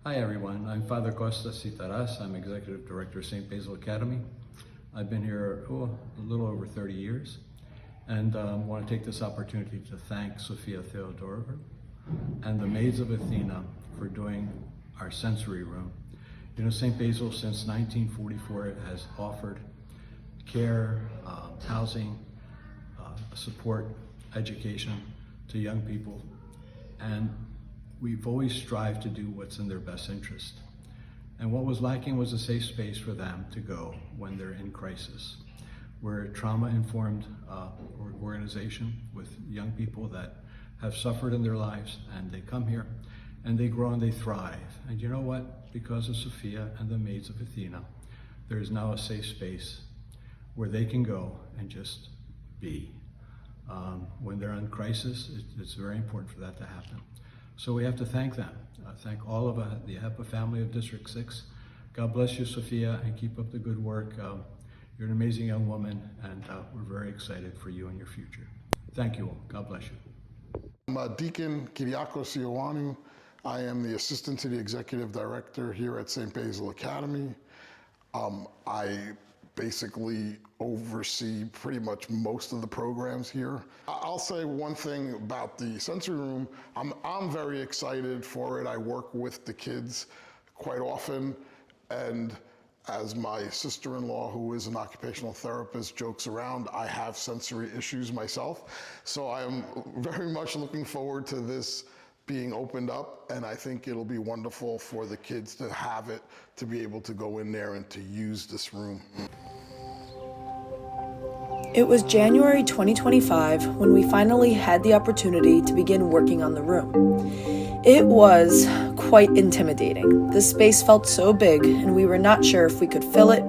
Hi everyone, I'm Father Costa Citaras. I'm Executive Director of St. Basil Academy. I've been here a little over 30 years and want to take this opportunity to thank Sophia Theodorova and the Maids of Athena for doing our sensory room. You know, St. Basil since 1944 has offered care, housing, support, education to young people, and we've always strived to do what's in their best interest. And what was lacking was a safe space for them to go when they're in crisis. We're a trauma-informed organization with young people that have suffered in their lives, and they come here and they grow and they thrive. And you know what? Because of Sophia and the Maids of Athena, there is now a safe space where they can go and just be. When they're in crisis, it's very important for that to happen. So we have to thank them. Thank all of the HEPA family of District 6. God bless you, Sophia, and keep up the good work. You're an amazing young woman, and we're very excited for you and your future. Thank you all. God bless you. I'm Deacon Kyriakos Ioannou. I am the Assistant to the Executive Director here at St. Basil Academy. I basically oversee pretty much most of the programs here. I'll say one thing about the sensory room. I'm very excited for it. I work with the kids quite often, and as my sister-in-law, who is an occupational therapist, jokes around, I have sensory issues myself. So I am very much looking forward to this being opened up, and I think it'll be wonderful for the kids to have it, to be able to go in there and to use this room. It was January 2025 when we finally had the opportunity to begin working on the room. It was quite intimidating. The space felt so big and we were not sure if we could fill it,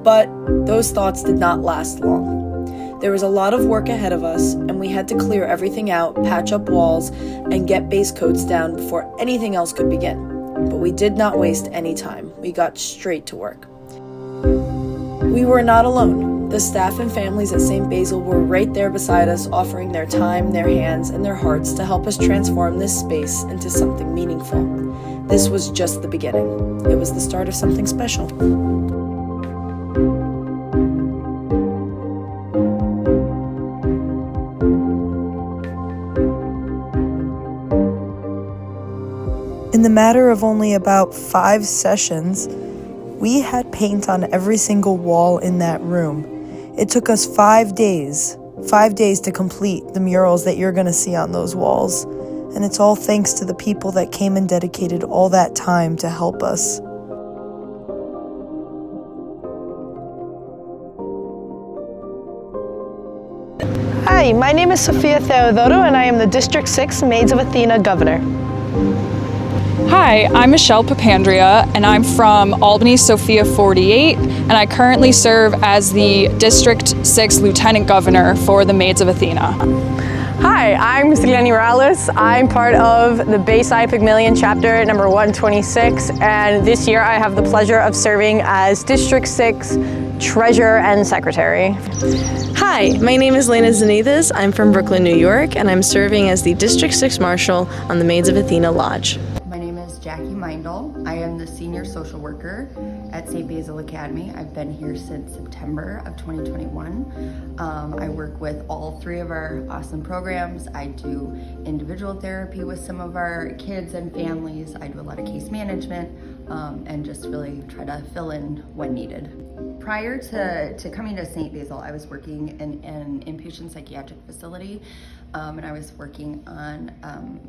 but those thoughts did not last long. There was a lot of work ahead of us and we had to clear everything out, patch up walls, and get base coats down before anything else could begin. But we did not waste any time. We got straight to work. We were not alone. The staff and families at St. Basil were right there beside us, offering their time, their hands, and their hearts to help us transform this space into something meaningful. This was just the beginning. It was the start of something special. In the matter of only about 5 sessions, we had paint on every single wall in that room. It took us 5 days to complete the murals that you're going to see on those walls. And it's all thanks to the people that came and dedicated all that time to help us. Hi, my name is Sophia Theodorova and I am the District 6 Maids of Athena Governor. Hi, I'm Michelle Papandrea and I'm from Albany, Sophia 48, and I currently serve as the District 6 Lieutenant Governor for the Maids of Athena. Hi, I'm Sileni Morales. I'm part of the Bayside Pygmalion chapter number 126, and this year I have the pleasure of serving as District 6 Treasurer and Secretary. Hi, my name is Lena Zanides. I'm from Brooklyn, New York, and I'm serving as the District 6 Marshal on the Maids of Athena Lodge. My name is Jackie Meindl. I am the Senior Social Worker at St. Basil Academy. I've been here since September of 2021. I work with all 3 of our awesome programs. I do individual therapy with some of our kids and families. I do a lot of case management and just really try to fill in when needed. Prior to coming to St. Basil, I was working in an inpatient psychiatric facility, and I was working on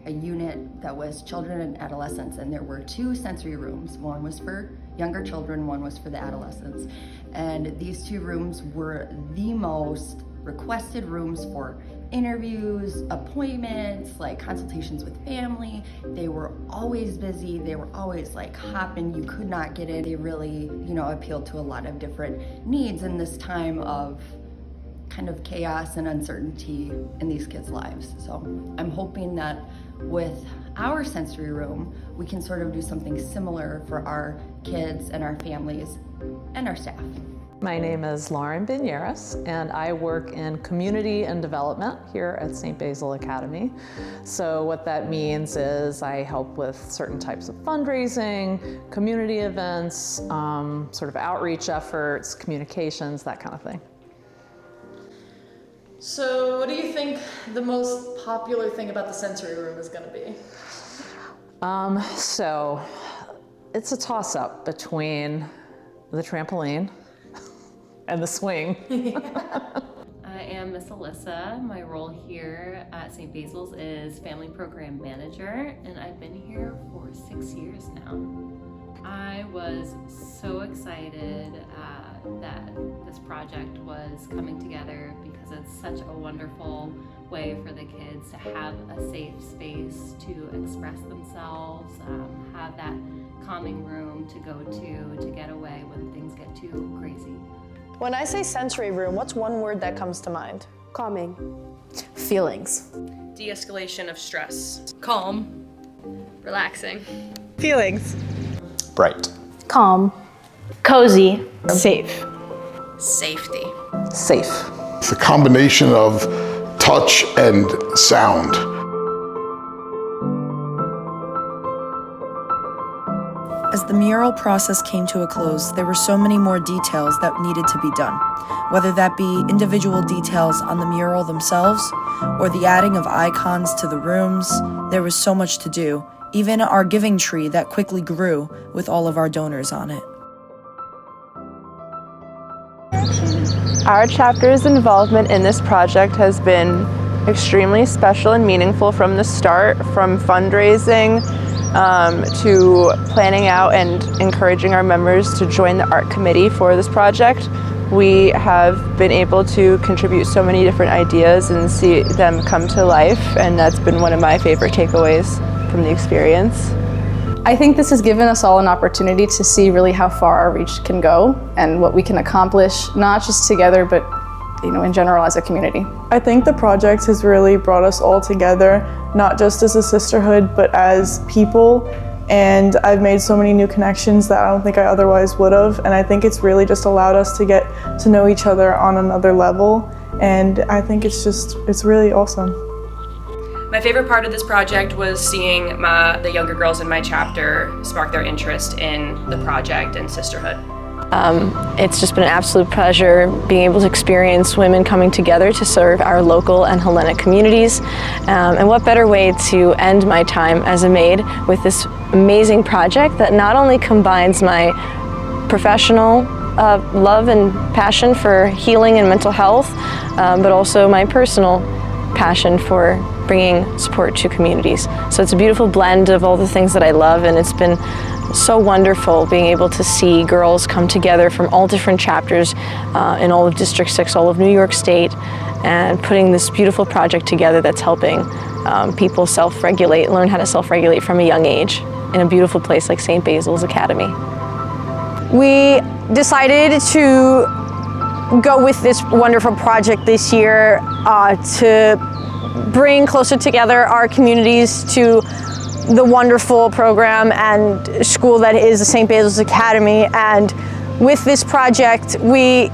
a unit that was children and adolescents, and there were 2 sensory rooms. One was for younger children, one was for the adolescents. And these 2 rooms were the most requested rooms for interviews, appointments, like consultations with family. They were always busy. They were always like hopping. You could not get in. They really, appealed to a lot of different needs in this time of kind of chaos and uncertainty in these kids' lives. So I'm hoping that with our sensory room, we can sort of do something similar for our kids and our families and our staff. My name is Lauren Binieras, and I work in community and development here at St. Basil Academy. So what that means is I help with certain types of fundraising, community events, sort of outreach efforts, communications, that kind of thing. So, what do you think the most popular thing about the sensory room is going to be? So it's a toss-up between the trampoline and the swing. I am Miss Alyssa. My role here at St. Basil's is Family Program Manager, and I've been here for 6 years now. I was so excited that this project was coming together because it's such a wonderful way for the kids to have a safe space to express themselves, have that calming room to go to get away when things get too crazy. When I say sensory room, what's one word that comes to mind? Calming. Feelings. De-escalation of stress. Calm. Relaxing. Feelings. Bright. Calm. Cozy. Safe. Safety. Safe. It's a combination of touch and sound. As the mural process came to a close, there were so many more details that needed to be done, whether that be individual details on the mural themselves or the adding of icons to the rooms. There was so much to do, even our giving tree that quickly grew with all of our donors on it. Our chapter's involvement in this project has been extremely special and meaningful from the start, from fundraising to planning out and encouraging our members to join the art committee for this project. We have been able to contribute so many different ideas and see them come to life, and that's been one of my favorite takeaways from the experience. I think this has given us all an opportunity to see really how far our reach can go and what we can accomplish, not just together, but in general as a community. I think the project has really brought us all together, not just as a sisterhood, but as people. And I've made so many new connections that I don't think I otherwise would have. And I think it's really just allowed us to get to know each other on another level. And I think it's really awesome. My favorite part of this project was seeing the younger girls in my chapter spark their interest in the project and sisterhood. It's just been an absolute pleasure being able to experience women coming together to serve our local and Hellenic communities. And what better way to end my time as a maid with this amazing project that not only combines my professional love and passion for healing and mental health, but also my personal passion for bringing support to communities. So it's a beautiful blend of all the things that I love, and it's been so wonderful being able to see girls come together from all different chapters in all of District 6, all of New York State, and putting this beautiful project together that's helping people self-regulate, learn how to self-regulate from a young age in a beautiful place like St. Basil's Academy. We decided to go with this wonderful project this year to bring closer together our communities to the wonderful program and school that is the St. Basil's Academy. And with this project, we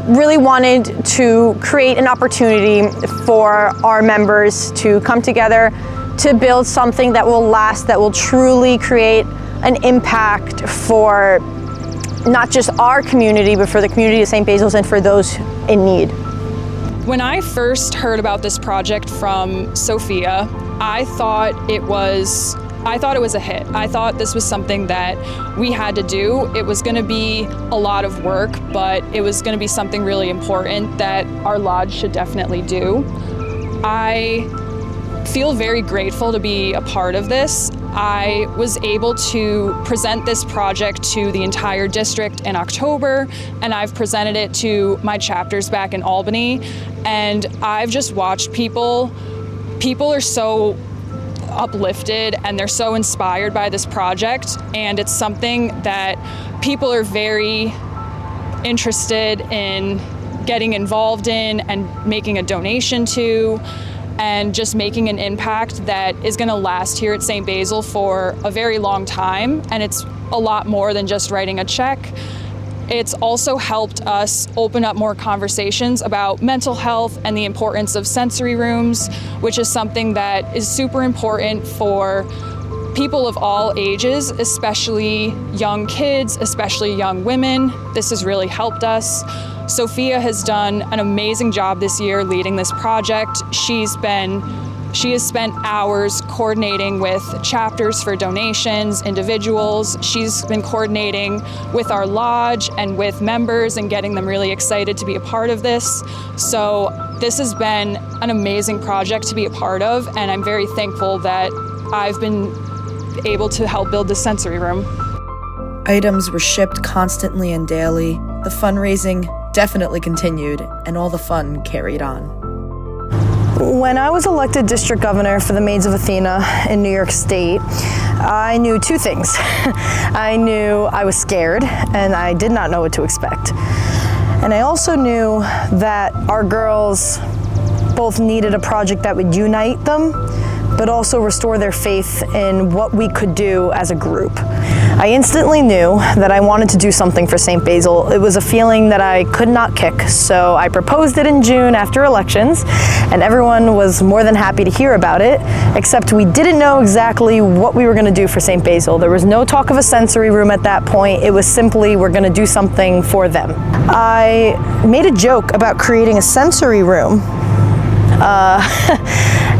really wanted to create an opportunity for our members to come together to build something that will last, that will truly create an impact for not just our community, but for the community of St. Basil's and for those in need. When I first heard about this project from Sophia, I thought it was a hit. I thought this was something that we had to do. It was going to be a lot of work, but it was going to be something really important that our lodge should definitely do. I feel very grateful to be a part of this. I was able to present this project to the entire district in October, and I've presented it to my chapters back in Albany, and I've just watched people are so uplifted and they're so inspired by this project, and it's something that people are very interested in getting involved in and making a donation to, and just making an impact that is going to last here at St. Basil for a very long time. And it's a lot more than just writing a check. It's also helped us open up more conversations about mental health and the importance of sensory rooms, which is something that is super important for people of all ages, especially young kids, especially young women. This has really helped us. Sophia has done an amazing job this year leading this project. She has spent hours coordinating with chapters for donations, individuals. She's been coordinating with our lodge and with members and getting them really excited to be a part of this. So this has been an amazing project to be a part of, and I'm very thankful that I've been able to help build this sensory room. Items were shipped constantly and daily. The fundraising definitely continued, and all the fun carried on. When I was elected district governor for the Maids of Athena in New York State, I knew two things. I knew I was scared and I did not know what to expect. And I also knew that our girls both needed a project that would unite them, but also restore their faith in what we could do as a group. I instantly knew that I wanted to do something for St. Basil. It was a feeling that I could not kick, so I proposed it in June after elections, and everyone was more than happy to hear about it, except we didn't know exactly what we were gonna do for St. Basil. There was no talk of a sensory room at that point. It was simply, we're gonna do something for them. I made a joke about creating a sensory room.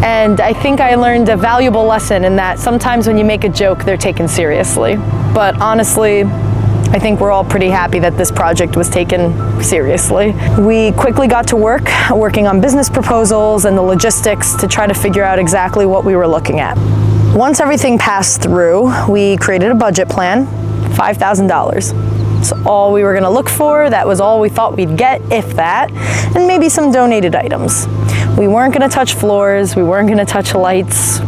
And I think I learned a valuable lesson in that sometimes when you make a joke, they're taken seriously. But honestly, I think we're all pretty happy that this project was taken seriously. We quickly got to work, working on business proposals and the logistics to try to figure out exactly what we were looking at. Once everything passed through, we created a budget plan, $5,000. That's all we were gonna look for. That was all we thought we'd get, if that, and maybe some donated items. We weren't gonna touch floors, we weren't gonna touch lights,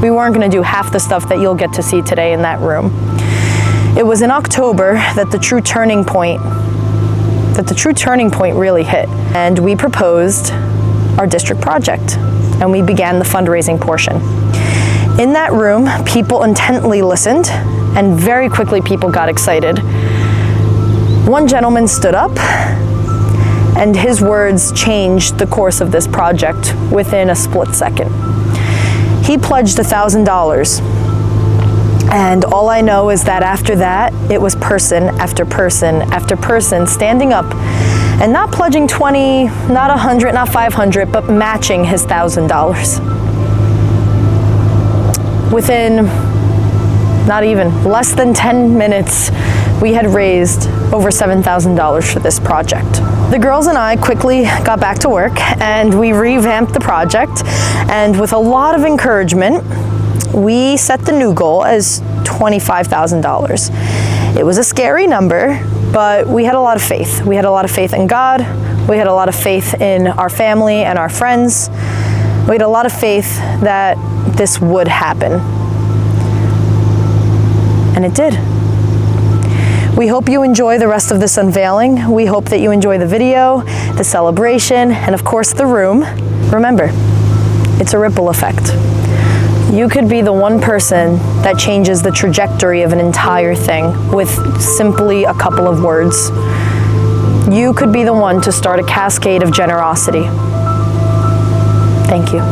we weren't gonna do half the stuff that you'll get to see today in that room. It was in October that the true turning point really hit, and we proposed our district project, and we began the fundraising portion. In that room, people intently listened, and very quickly people got excited. One gentleman stood up, and his words changed the course of this project within a split second. He pledged $1,000, and all I know is that after that, it was person after person after person standing up and not pledging 20, not 100, not 500, but matching his $1,000. Within not even less than 10 minutes, we had raised over $7,000 for this project. The girls and I quickly got back to work and we revamped the project, and with a lot of encouragement, we set the new goal as $25,000. It was a scary number, but we had a lot of faith. We had a lot of faith in God. We had a lot of faith in our family and our friends. We had a lot of faith that this would happen. And it did. We hope you enjoy the rest of this unveiling. We hope that you enjoy the video, the celebration, and of course the room. Remember, it's a ripple effect. You could be the one person that changes the trajectory of an entire thing with simply a couple of words. You could be the one to start a cascade of generosity. Thank you.